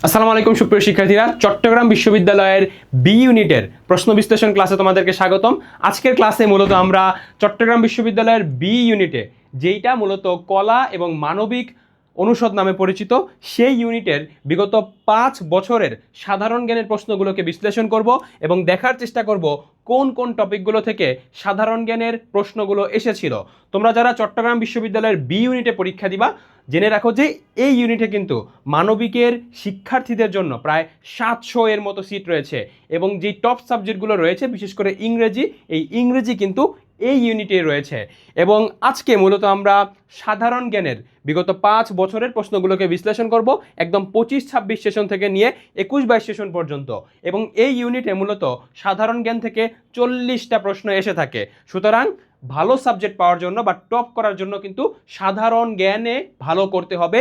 আসসালামু আলাইকুম সুপ্রিয় শিক্ষার্থীরা, চট্টগ্রাম বিশ্ববিদ্যালয়ের বি ইউনিটের প্রশ্ন বিশ্লেষণ ক্লাসে তোমাদেরকে স্বাগতম। আজকের ক্লাসে মূলত আমরা চট্টগ্রাম বিশ্ববিদ্যালয়ের বি ইউনিটে, যেইটা মূলত কলা এবং মানবিক অনুষদ নামে পরিচিত, সেই ইউনিটের বিগত 5 বছরের সাধারণ জ্ঞানের প্রশ্নগুলোকে বিশ্লেষণ করব এবং দেখার চেষ্টা করব কোন কোন টপিকগুলো থেকে সাধারণ জ্ঞানের প্রশ্নগুলো এসেছিল। তোমরা যারা চট্টগ্রাম বিশ্ববিদ্যালয়ের বি ইউনিটে পরীক্ষা দিবা, জেনে রাখো যে এই ইউনিটে কিন্তু মানবিকের শিক্ষার্থীদের জন্য প্রায় 700 এর মতো সিট রয়েছে এবং যে টপ সাবজেক্টগুলো রয়েছে, বিশেষ করে ইংরেজি, এই ইংরেজি কিন্তু এই ইউনিটে রয়েছে। এবং আজকে মূলত আমরা সাধারণ জ্ঞানের বিগত 5 বছরের প্রশ্নগুলোকে বিশ্লেষণ করব, একদম 25-26 সেশন থেকে নিয়ে 21-22 সেশন পর্যন্ত। এবং এই ইউনিটে মূলত সাধারণ জ্ঞান থেকে 40টা প্রশ্ন এসে থাকে। সুতরাং ভালো সাবজেক্ট পাওয়ার জন্য বা টপ করার জন্য কিন্তু সাধারণ জ্ঞানে ভালো করতে হবে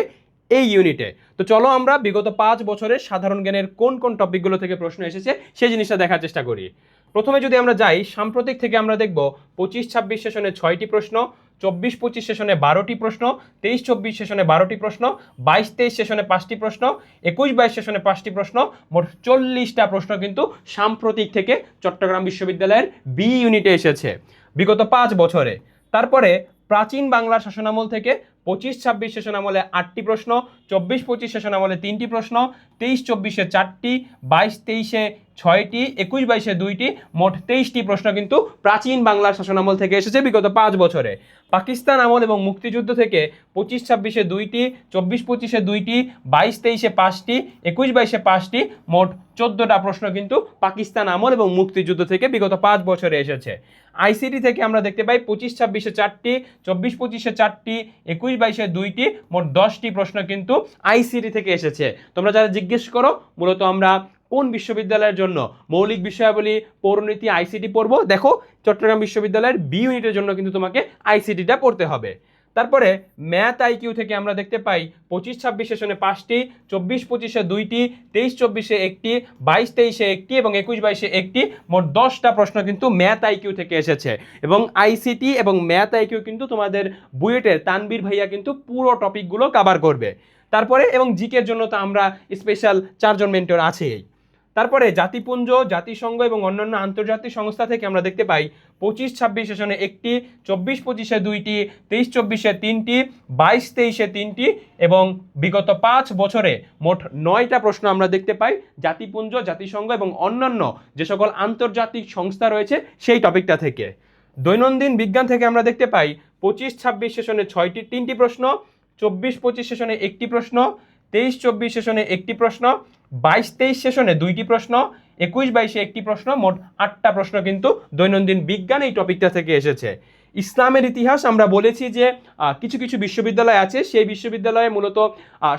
এই ইউনিটে। তো চলো আমরা বিগত 5 বছরের সাধারণ জ্ঞানের কোন কোন টপিকগুলো থেকে প্রশ্ন এসেছে সেই জিনিসটা দেখার চেষ্টা করি। প্রথমে যদি আমরা যাই সাম্প্রতিক থেকে, আমরা দেখব 25-26 সেশনে 6টি প্রশ্ন, 24-25 সেশনে 12টি প্রশ্ন, 23-24 সেশনে 12টি প্রশ্ন, 22-23 সেশনে 5টি প্রশ্ন, 21-22 সেশনে 5টি প্রশ্ন, মোট 40টা প্রশ্ন কিন্তু সাম্প্রতিক থেকে চট্টগ্রাম বিশ্ববিদ্যালয়ের বি ইউনিটে এসেছে বিগত 5 বছরে। তারপরে প্রাচীন বাংলার শাসনামল থেকে 25-26 সেশন আমলে 8টি প্রশ্ন, 24-25 সেশন আমলে 3টি প্রশ্ন, 23-24-এ 4টি, 22-23-এ 6টি, 21-22-এ 2টি, মোট 23টি প্রশ্ন কিন্তু প্রাচীন বাংলার শাসনামল থেকে এসেছে বিগত 5 বছরে। পাকিস্তান আমল এবং মুক্তিযুদ্ধ থেকে 25-26-এ 2টি, 24-25-এ 2টি, 22-23-এ 5টি, 21-22-এ 5টি, মোট 14টা প্রশ্ন কিন্তু পাকিস্তান আমল এবং মুক্তিযুদ্ধ থেকে বিগত 5 বছরে এসেছে। আইসিটি থেকে আমরা দেখতে পাই 25-26-এ 4টি, 24-25-এ 4টি, 21-22-এ 2টি, মোট 10টি প্রশ্ন কিন্তু আইসিটি থেকে এসেছে। তোমরা যারা জিজ্ঞেস করো মূলত আমরা কোন বিশ্ববিদ্যালয়ের জন্য মৌলিক বিষয়াবলী, পৌরনীতি, আইসিটি পড়বো, দেখো চট্টগ্রাম বিশ্ববিদ্যালয়ের বি ইউনিটের জন্য কিন্তু তোমাকে আইসিটিটা পড়তে হবে। তারপরে ম্যাথ আইকিউ থেকে আমরা দেখতে পাই 25-26 সেশনে 5টি, 24-25-এ 2টি, 23-24-এ 1টি, 22-23-এ 1টি এবং 21-22-এ 1টি, মোট 10টা প্রশ্ন কিন্তু ম্যাথ আইকিউ থেকে এসেছে। এবং আইসিটি এবং ম্যাথ আইকিউ কিন্তু তোমাদের বুয়েটের তানবীর ভাইয়া কিন্তু পুরো টপিকগুলো কভার করবে। তারপরে এবং জিকের জন্য তো আমরা স্পেশাল 4 জন মেন্টর আছেই। তারপরে জাতিপুঞ্জ, জাতিসংঘ এবং অন্যান্য আন্তর্জাতিক সংস্থা থেকে আমরা দেখতে পাই 25-26 সেশনে 1টি, 24-25-এ 2টি, 23-24-এ 3টি, 22-23-এ 3টি এবং বিগত 5 বছরে মোট 9টা প্রশ্ন আমরা দেখতে পাই জাতিপুঞ্জ, জাতিসংঘ এবং অন্যান্য যে সকল আন্তর্জাতিক সংস্থা রয়েছে সেই টপিকটা থেকে। দৈনন্দিন বিজ্ঞান থেকে আমরা দেখতে পাই 25-26 সেশনে 3টি প্রশ্ন, 24-25 সেশনে 1টি প্রশ্ন, 23-24 সেশনে 1টি প্রশ্ন, 22-23 সেশনে 2টি প্রশ্ন, 21-22-এ 1টি প্রশ্ন, মোট 8টা প্রশ্ন কিন্তু দৈনন্দিন বিজ্ঞান এই টপিকটা থেকে এসেছে। ইসলামের ইতিহাস আমরা বলেছি যে কিছু কিছু বিশ্ববিদ্যালয় আছে, সেই বিশ্ববিদ্যালয়ে মূলত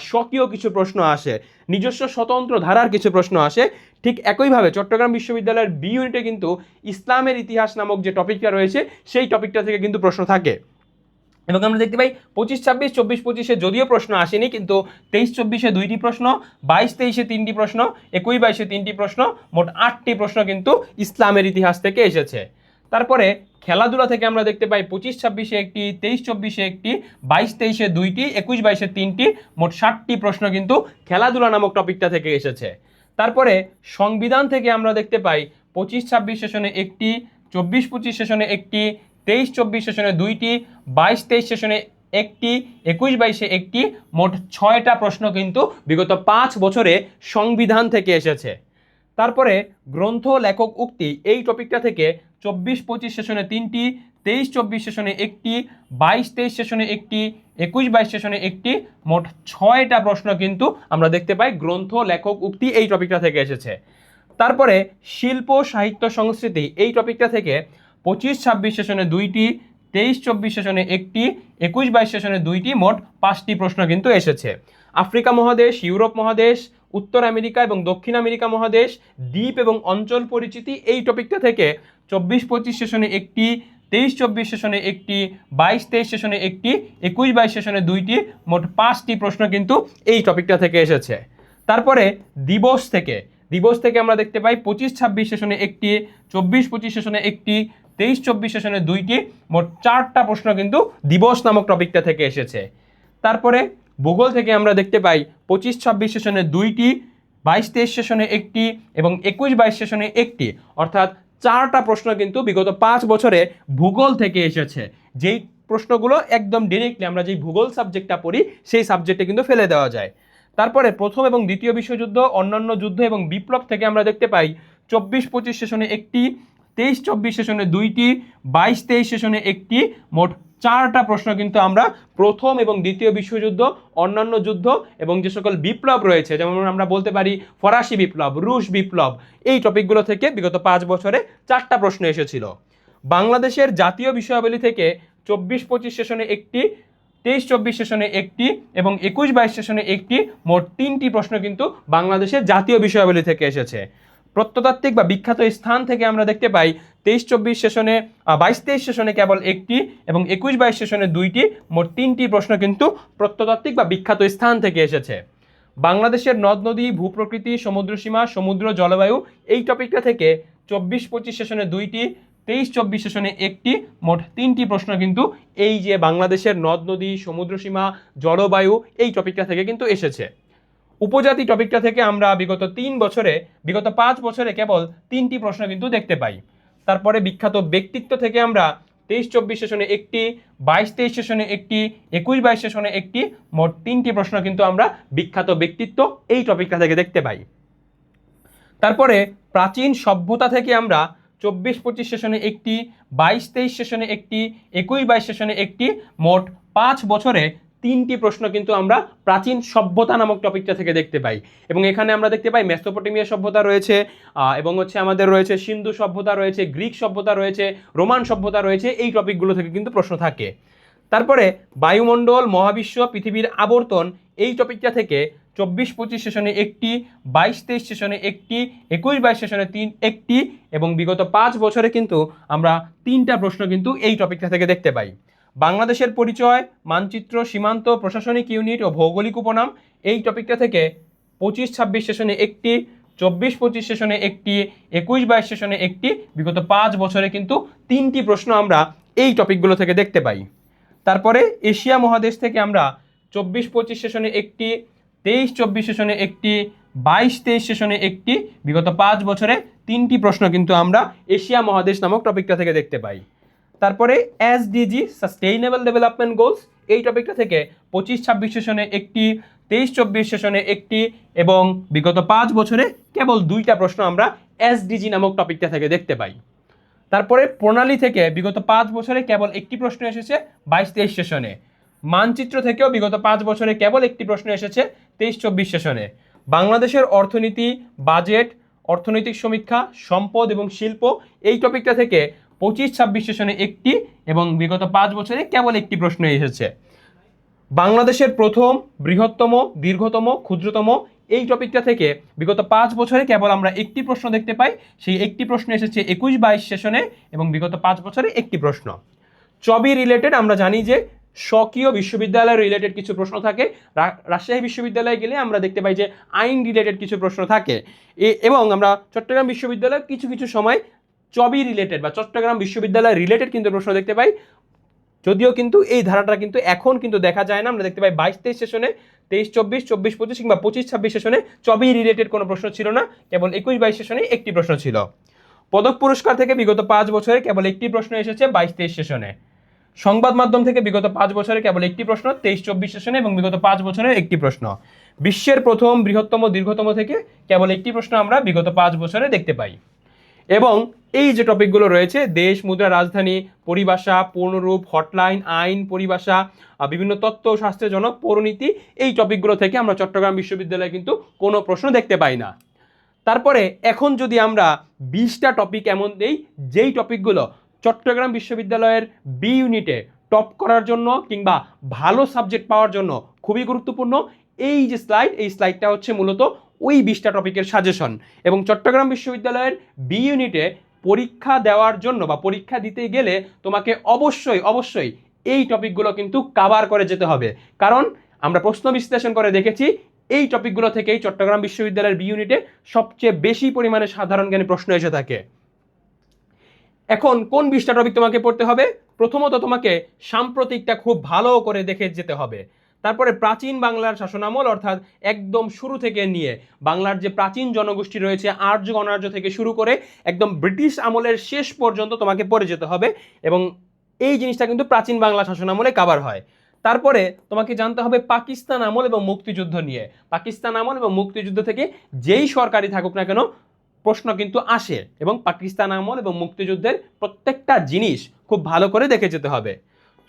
স্বকীয় কিছু প্রশ্ন আসে, নিজস্ব স্বতন্ত্র ধারার কিছু প্রশ্ন আসে। ঠিক একইভাবে চট্টগ্রাম বিশ্ববিদ্যালয়ের বি ইউনিটে কিন্তু ইসলামের ইতিহাস নামক যে টপিকটা রয়েছে সেই টপিকটা থেকে কিন্তু প্রশ্ন থাকে। এবং আমরা দেখতে পাই 25-26, 24-25-এ যদিও প্রশ্ন আসেনি, কিন্তু 23-24-এ 2টি প্রশ্ন, 22-23-এ 3টি প্রশ্ন, 21-22-এ 3টি প্রশ্ন, মোট 8টি প্রশ্ন কিন্তু ইসলামের ইতিহাস থেকে এসেছে। তারপরে খেলাধুলা থেকে আমরা দেখতে পাই 25-26-এ 1টি, 23-24-এ 1টি, 22-23-এ 2টি, 21-22-এ 3টি, মোট 60টি প্রশ্ন কিন্তু খেলাধুলা নামক টপিকটা থেকে এসেছে। তারপরে সংবিধান থেকে আমরা দেখতে পাই 25-26 সেশনে 1টি, 24-25 সেশনে 1টি, 23-24 সেশনে 2টি, 22-23 সেশনে 1টি, 21-22-এ 1টি, মোট 6টা প্রশ্ন কিন্তু বিগত 5 বছরে সংবিধান থেকে এসেছে। তারপরে গ্রন্থ লেখক উক্তি এই টপিকটা থেকে 24-25 সেশনে 3টি, 23-24 সেশনে 1টি, 22-23 সেশনে 1টি, 21-22 সেশনে 1টি, মোট 6টা প্রশ্ন কিন্তু আমরা দেখতে পাই গ্রন্থ লেখক উক্তি এই টপিকটা থেকে এসেছে। তারপরে শিল্প সাহিত্য সংস্কৃতি এই টপিকটা থেকে 25-26 সেশনে 2টি, 23-24 সেশনে 1টি, 21-22 সেশনে 2টি, মোট 5টি প্রশ্ন কিন্তু এসেছে। আফ্রিকা মহাদেশ, ইউরোপ মহাদেশ, উত্তর আমেরিকা এবং দক্ষিণ আমেরিকা মহাদেশ, দ্বীপ এবং অঞ্চল পরিচিতি এই টপিকটা থেকে 24-25 সেশনে 1টি, 23-24 সেশনে 1টি, 22-23 সেশনে 1টি, 21-22 সেশনে 2টি, মোট 5টি প্রশ্ন কিন্তু এই টপিকটা থেকে এসেছে। তারপরে দিবস থেকে আমরা দেখতে পাই 25-26 সেশনে 1টি, 24-25 সেশনে 1টি, 23-24 সেশনে 2টি, মোট 4টা প্রশ্ন কিন্তু দিবস নামক টপিকটা থেকে এসেছে। তারপরে ভূগোল থেকে আমরা দেখতে পাই 25-26 সেশনে 2টি, 22-23 সেশনে একটি এবং 21-22 সেশনে একটি, অর্থাৎ 4টা প্রশ্ন কিন্তু বিগত 5 বছরে ভূগোল থেকে এসেছে। যেই প্রশ্নগুলো একদম ডিরেক্টলি আমরা যেই ভূগোল সাবজেক্টটা পড়ি সেই সাবজেক্টে কিন্তু ফেলে দেওয়া যায়। তারপরে প্রথম এবং দ্বিতীয় বিশ্বযুদ্ধ, অন্যান্য যুদ্ধ এবং বিপ্লব থেকে আমরা দেখতে পাই 24-25 সেশনে একটি, 23-24 সেশনে দুইটি, 22-23 সেশনে একটি, মোট 4টা প্রশ্ন কিন্তু আমরা প্রথম এবং দ্বিতীয় বিশ্বযুদ্ধ, অন্যান্য যুদ্ধ এবং যে সকল বিপ্লব রয়েছে, যেমন আমরা বলতে পারি ফরাসি বিপ্লব, রুশ বিপ্লব, এই টপিকগুলো থেকে বিগত 5 বছরে 4টা প্রশ্ন এসেছিল। বাংলাদেশের জাতীয় বিষয়াবলী থেকে 24-25 সেশনে একটি, 23-24 সেশনে একটি এবং 21-22 সেশনে একটি, মোট 3টি প্রশ্ন কিন্তু বাংলাদেশের জাতীয় বিষয়াবলী থেকে এসেছে। প্রত্নতাত্ত্বিক বা বিখ্যাত স্থান থেকে আমরা দেখতে পাই 23-24 সেশনে 22-23 সেশনে কেবল একটি এবং 21-22 সেশনে দুইটি, মোট 3টি প্রশ্ন কিন্তু প্রত্নতাত্ত্বিক বা বিখ্যাত স্থান থেকে এসেছে। বাংলাদেশের নদ নদী, ভূপ্রকৃতি, সমুদ্রসীমা, সমুদ্র, জলবায়ু, এই টপিকটা থেকে 24-25 সেশনে দুইটি, 23-24 সেশনে একটি, মোট 3টি প্রশ্ন কিন্তু এই যে বাংলাদেশের নদ নদী, সমুদ্রসীমা, জলবায়ু, এই টপিকটা থেকে কিন্তু এসেছে। উপজাতি টপিকটা থেকে আমরা বিগত 5 বছরে কেবল 3টি প্রশ্ন কিন্তু দেখতে পাই। তারপরে বিখ্যাত ব্যক্তিত্ব থেকে আমরা 23-24 সেশনে একটি, 22-23 সেশনে একটি, 21-22 সেশনে একটি, মোট 3টি প্রশ্ন কিন্তু আমরা বিখ্যাত ব্যক্তিত্ব এই টপিকটা থেকে দেখতে পাই। তারপরে প্রাচীন সভ্যতা থেকে আমরা 24-25 সেশনে একটি, 22-23 সেশনে একটি, 21-22 সেশনে একটি, মোট 5 বছরে 3টি প্রশ্ন কিন্তু আমরা প্রাচীন সভ্যতা নামক টপিকটা থেকে দেখতে পাই। এবং এখানে আমরা দেখতে পাই মেসোপটেমিয়া সভ্যতা রয়েছে, এবং আমাদের রয়েছে সিন্ধু সভ্যতা রয়েছে, গ্রিক সভ্যতা রয়েছে, রোমান সভ্যতা রয়েছে, এই টপিকগুলো থেকে কিন্তু প্রশ্ন থাকে। তারপরে বায়ুমণ্ডল, মহাবিশ্ব, পৃথিবীর আবর্তন, এই টপিকটা থেকে 24-25 সেশনে একটি, 22-23 সেশনে একটি, 21-22 সেশনে একটি এবং বিগত 5 বছরে কিন্তু আমরা 3টা প্রশ্ন কিন্তু এই টপিকটা থেকে দেখতে পাই। বাংলাদেশের পরিচয়, মানচিত্র, সীমান্ত, প্রশাসনিক ইউনিট ও ভৌগোলিক উপনাম, এই টপিকটা থেকে 25-26 সেশনে একটি, 24-25 সেশনে একটি, 21-22 সেশনে একটি, বিগত 5 বছরে কিন্তু 3টি প্রশ্ন আমরা এই টপিকগুলো থেকে দেখতে পাই। তারপরে এশিয়া মহাদেশ থেকে আমরা 24-25 সেশনে একটি, 23-24 সেশনে একটি, 22-23 সেশনে একটি, বিগত 5 বছরে 3টি প্রশ্ন কিন্তু আমরা এশিয়া মহাদেশ নামক টপিকটা থেকে দেখতে পাই। তারপরে এসডিজি, সাস্টেইনেবল ডেভেলপমেন্ট গোলস, এই টপিকটা থেকে 25-26 সেশনে একটি, 23-24 সেশনে একটি এবং বিগত 5 বছরে কেবল 2টা প্রশ্ন আমরা এসডিজি নামক টপিকটা থেকে দেখতে পাই। তারপরে প্রণালী থেকে বিগত 5 বছরে কেবল একটি প্রশ্ন এসেছে 22-23 সেশনে। মানচিত্র থেকেও বিগত 5 বছরে কেবল একটি প্রশ্ন এসেছে 23-24 সেশনে। বাংলাদেশের অর্থনীতি, বাজেট, অর্থনৈতিক সমীক্ষা, সম্পদ এবং শিল্প, এই টপিকটা থেকে 25-26 সেশনে একটি এবং বিগত 5 বছরে কেবল একটি প্রশ্ন এসেছে। বাংলাদেশের প্রথম, বৃহত্তম, দীর্ঘতম, ক্ষুদ্রতম, এই টপিকটা থেকে বিগত 5 বছরে কেবল আমরা একটি প্রশ্ন দেখতে পাই, সেই একটি প্রশ্ন এসেছে 21-22 সেশনে এবং বিগত 5 বছরে একটি প্রশ্ন। চবি রিলেটেড আমরা জানি যে স্বকীয় বিশ্ববিদ্যালয় রিলেটেড কিছু প্রশ্ন থাকে, রাজশাহী বিশ্ববিদ্যালয়ে গেলে আমরা দেখতে পাই যে আইন রিলেটেড কিছু প্রশ্ন থাকে, এবং আমরা চট্টগ্রাম বিশ্ববিদ্যালয়ে কিছু কিছু সময় চবি রিলেটেড বা চট্টগ্রাম বিশ্ববিদ্যালয় রিলেটেড কিন্তু প্রশ্ন দেখতে পাই। যদিও কিন্তু এই ধারাটা কিন্তু এখন কিন্তু দেখা যায় না, আমরা দেখতে পাই 22-23 সেশনে, 23-24, 24-25 কিংবা 25-26 সেশনে চবি রিলেটেড কোনো প্রশ্ন ছিল না, কেবল 21-22 সেশনে একটি প্রশ্ন ছিল। পদক পুরস্কার থেকে বিগত 5 বছরে কেবল একটি প্রশ্ন এসেছে 22-23 সেশনে। সংবাদ মাধ্যম থেকে বিগত 5 বছরে কেবল একটি প্রশ্ন 23-24 সেশনে এবং বিগত 5 বছরের একটি প্রশ্ন। বিশ্বের প্রথম, বৃহত্তম, দীর্ঘতম থেকে কেবল একটি প্রশ্ন আমরা বিগত 5 বছরে দেখতে পাই। এবং এই যে টপিকগুলো রয়েছে, দেশ, মুদ্রা, রাজধানী, পরিভাষা, পূর্ণরূপ, হটলাইন, আইন, পরিভাষা, বিভিন্ন তত্ত্ব শাস্ত্রের জনক, পৌরনীতি, এই টপিকগুলো থেকে আমরা চট্টগ্রাম বিশ্ববিদ্যালয়ে কিন্তু কোনো প্রশ্ন দেখতে পাই না। তারপরে এখন যদি আমরা 20টা টপিক এমন দেই যেই টপিকগুলো চট্টগ্রাম বিশ্ববিদ্যালয়ের বি ইউনিটে টপ করার জন্য কিংবা ভালো সাবজেক্ট পাওয়ার জন্য খুবই গুরুত্বপূর্ণ। এই যে এই স্লাইডটা হচ্ছে মূলত ওই 20টা টপিকের সাজেশন, এবং চট্টগ্রাম বিশ্ববিদ্যালয়ের বি ইউনিটে পরীক্ষা দেওয়ার জন্য বা পরীক্ষা দিতে গেলে তোমাকে অবশ্যই এই টপিকগুলো কিন্তু কভার করে যেতে হবে, কারণ আমরা প্রশ্ন বিশ্লেষণ করে দেখেছি এই টপিকগুলো থেকেই চট্টগ্রাম বিশ্ববিদ্যালয়ের বি ইউনিটে সবচেয়ে বেশি পরিমাণে সাধারণ জ্ঞানী প্রশ্ন এসে থাকে। এখন কোন 20টা টপিক তোমাকে পড়তে হবে? প্রথমত তোমাকে সাম্প্রতিকটা খুব ভালো করে দেখে যেতে হবে। তারপরে প্রাচীন বাংলার শাসনামল, অর্থাৎ একদম শুরু থেকে নিয়ে বাংলার যে প্রাচীন জনগোষ্ঠী রয়েছে আর্য অনার্য থেকে শুরু করে একদম ব্রিটিশ আমলের শেষ পর্যন্ত তোমাকে পড়ে যেতে হবে, এবং এই জিনিসটা কিন্তু প্রাচীন বাংলা শাসনামলে কাভার হয়। তারপরে তোমাকে জানতে হবে পাকিস্তান আমল এবং মুক্তিযুদ্ধ নিয়ে। পাকিস্তান আমল এবং মুক্তিযুদ্ধ থেকে যেই সরকারই থাকুক না কেন প্রশ্ন কিন্তু আসে, এবং পাকিস্তান আমল এবং মুক্তিযুদ্ধের প্রত্যেকটা জিনিস খুব ভালো করে দেখে যেতে হবে।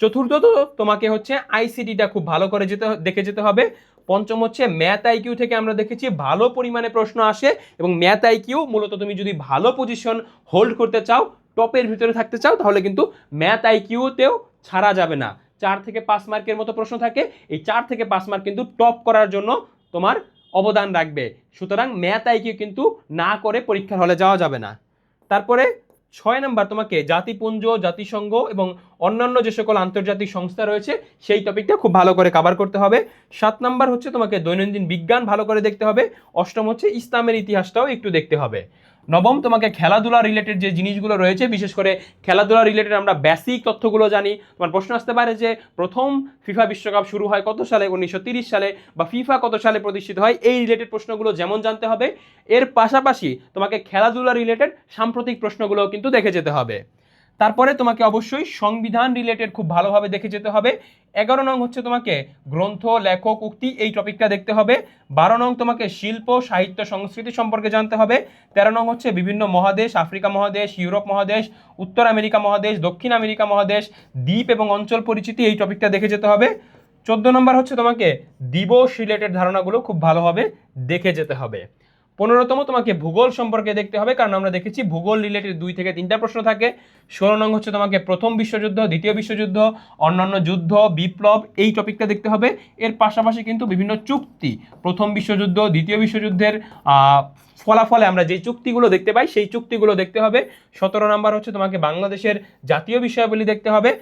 চতুর্থত তোমাকে হচ্ছে আইসিটিটা খুব ভালো করে দেখে যেতে হবে। পঞ্চম হচ্ছে ম্যাথ আইকিউ থেকে আমরা দেখেছি ভালো পরিমাণে প্রশ্ন আসে, এবং ম্যাথ আইকিউ মূলত তুমি যদি ভালো পজিশন হোল্ড করতে চাও, টপের ভিতরে থাকতে চাও, তাহলে কিন্তু ম্যাথ আইকিউতেও ছাড়া যাবে না। 4 থেকে 5 মার্কের মতো প্রশ্ন থাকে, এই 4 থেকে 5 মার্ক কিন্তু টপ করার জন্য তোমার অবদান রাখবে। সুতরাং ম্যাথ আইকিউ কিন্তু না করে পরীক্ষার হলে যাওয়া যাবে না। তারপরে 6 নাম্বার তোমাকে জাতিপুঞ্জ, জাতিসংঘ এবং অন্যান্য যে সকল আন্তর্জাতিক সংস্থা রয়েছে সেই টপিকটা খুব ভালো করে কভার করতে হবে। 7 নাম্বার হচ্ছে তোমাকে দৈনন্দিন বিজ্ঞান ভালো করে দেখতে হবে। অষ্টম হচ্ছে ইসলামের ইতিহাসটাও একটু দেখতে হবে। নবম তোমাকে খেলাধুলা রিলেটেড যে জিনিসগুলো রয়েছে, বিশেষ করে খেলাধুলা রিলেটেড আমরা বেসিক তথ্যগুলো জানি। তোমার প্রশ্ন আসতে পারে যে প্রথম ফিফা বিশ্বকাপ শুরু হয় কত সালে, 1930 সালে, বা ফিফা কত সালে প্রতিষ্ঠিত হয়, এই রিলেটেড প্রশ্নগুলো যেমন জানতে হবে, এর পাশাপাশি তোমাকে খেলাধুলা রিলেটেড সাম্প্রতিক প্রশ্নগুলোও কিন্তু দেখে যেতে হবে। তারপরে তোমাকে অবশ্যই সংবিধান রিলেটেড খুব ভালোভাবে দেখে যেতে হবে। 11 নং হচ্ছে তোমাকে গ্রন্থ, লেখক, উক্তি, এই টপিকটা দেখতে হবে। 12 নং তোমাকে শিল্প, সাহিত্য, সংস্কৃতি সম্পর্কে জানতে হবে। 13 নং হচ্ছে বিভিন্ন মহাদেশ, আফ্রিকা মহাদেশ, ইউরোপ মহাদেশ, উত্তর আমেরিকা মহাদেশ, দক্ষিণ আমেরিকা মহাদেশ, দ্বীপ এবং অঞ্চল পরিচিতি, এই টপিকটা দেখে যেতে হবে। 14 নম্বর হচ্ছে তোমাকে দিবস রিলেটেড ধারণাগুলো খুব ভালোভাবে দেখে যেতে হবে। 15তম তোমাকে ভূগোল সম্পর্কে দেখতে হবে, কারণ আমরা দেখেছি ভূগোল রিলেটেড 2 থেকে 3টা প্রশ্ন থাকে। 16 নং হচ্ছে তোমাকে প্রথম বিশ্বযুদ্ধ, দ্বিতীয় বিশ্বযুদ্ধ, অন্যান্য যুদ্ধ, বিপ্লব, এই টপিকটা দেখতে হবে। এর পাশাপাশি কিন্তু বিভিন্ন চুক্তি, প্রথম বিশ্বযুদ্ধ, দ্বিতীয় বিশ্বযুদ্ধের ফলাফলে আমরা যে চুক্তিগুলো দেখতে পাই সেই চুক্তিগুলো দেখতে হবে। 17 নম্বর হচ্ছে তোমাকে বাংলাদেশের জাতীয় বিষয়াবলী দেখতে হবে।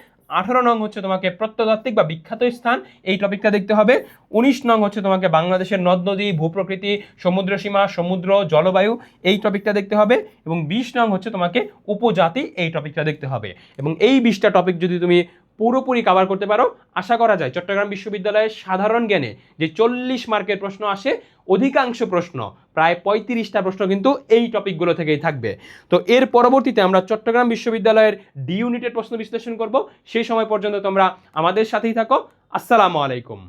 18 নং হচ্ছে তোমাকে প্রত্নতাত্ত্বিক বা বিখ্যাত স্থান, এই টপিকটা দেখতে হবে। 19 নং হচ্ছে তোমাকে বাংলাদেশের নদ নদী, ভূপ্রকৃতি, সমুদ্র সীমা, সমুদ্র, জলবায়ু, এই টপিকটা দেখতে হবে। এবং 20 নং হচ্ছে তোমাকে উপজাতি, এই টপিকটা দেখতে হবে। এবং এই 20টা টপিক যদি তুমি পুরোপুরি কভার করতে পারো, আশা করা যায় চট্টগ্রাম বিশ্ববিদ্যালয়ের সাধারণ জ্ঞানে যে 40 মার্কের প্রশ্ন আসে, অধিকাংশ প্রশ্ন প্রায় 35টা প্রশ্ন কিন্তু এই টপিকগুলো থেকেই থাকবে। তো এর পরবর্তীতে আমরা চট্টগ্রাম বিশ্ববিদ্যালয়ের ডি ইউনিটের প্রশ্ন বিশ্লেষণ করব। সেই সময় পর্যন্ত তোমরা আমাদের সাথেই থাকো। আসসালামু আলাইকুম।